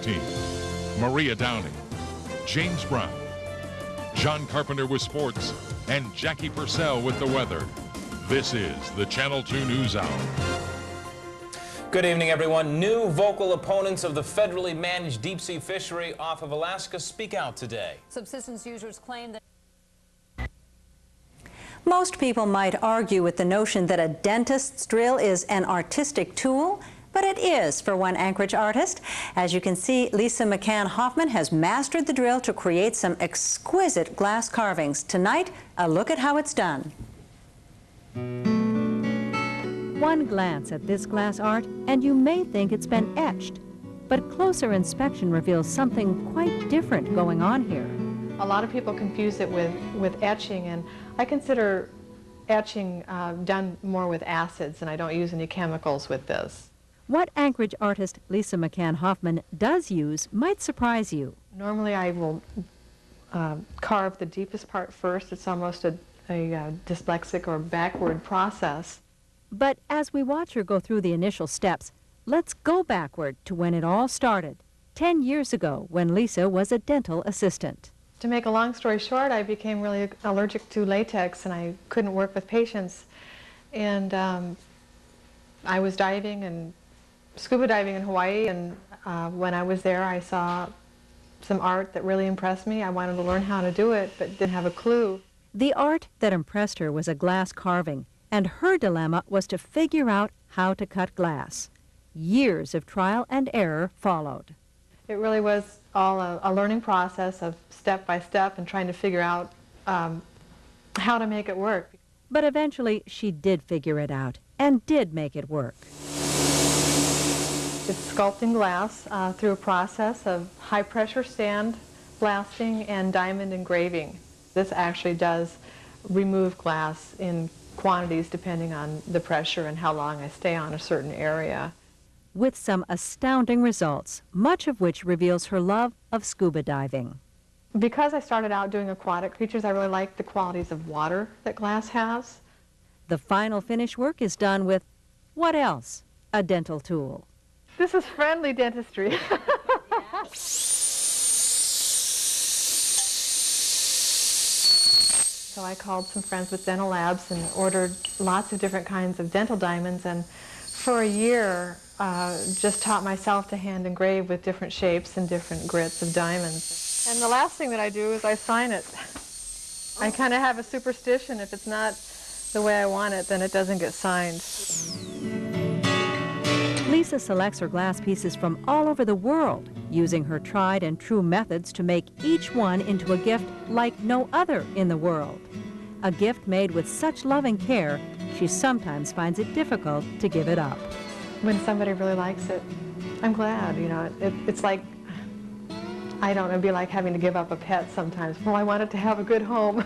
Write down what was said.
team, Maria Downing, James Brown, John Carpenter with sports, and Jackie Purcell with the weather. This is the Channel 2 News Hour. Good evening, everyone. New vocal opponents of the federally managed deep-sea fishery off of Alaska speak out today. Subsistence users claim that most people might argue with the notion that a dentist's drill is an artistic tool, but it is for one Anchorage artist. As you can see, Lisa McCann Hoffman has mastered the drill to create some exquisite glass carvings. Tonight, a look at how it's done. One glance at this glass art, and you may think it's been etched. But closer inspection reveals something quite different going on here. A lot of people confuse it with etching, and I consider etching done more with acids, and I don't use any chemicals with this. What Anchorage artist Lisa McCann Hoffman does use might surprise you. Normally I will carve the deepest part first. It's almost a dyslexic or backward process. But as we watch her go through the initial steps, let's go backward to when it all started, 10 years ago when Lisa was a dental assistant. To make a long story short, I became really allergic to latex and I couldn't work with patients. And I was diving and scuba diving in Hawaii, and when I was there I saw some art that really impressed me. I wanted to learn how to do it, but didn't have a clue. The art that impressed her was a glass carving, and her dilemma was to figure out how to cut glass. Years of trial and error followed. It really was all a learning process of step by step and trying to figure out how to make it work. But eventually she did figure it out and did make it work. It's sculpting glass through a process of high-pressure sand blasting and diamond engraving. This actually does remove glass in quantities depending on the pressure and how long I stay on a certain area. With some astounding results, much of which reveals her love of scuba diving. Because I started out doing aquatic creatures, I really like the qualities of water that glass has. The final finish work is done with, what else? A dental tool. This is friendly dentistry. So I called some friends with dental labs and ordered lots of different kinds of dental diamonds, and for a year just taught myself to hand engrave with different shapes and different grits of diamonds. And the last thing that I do is I sign it. I kind of have a superstition: if it's not the way I want it, then it doesn't get signed. Lisa selects her glass pieces from all over the world, using her tried and true methods to make each one into a gift like no other in the world. A gift made with such love and care, she sometimes finds it difficult to give it up. When somebody really likes it, I'm glad, you know. It's like, I don't know, it'd be like having to give up a pet sometimes. Well, I want it to have a good home.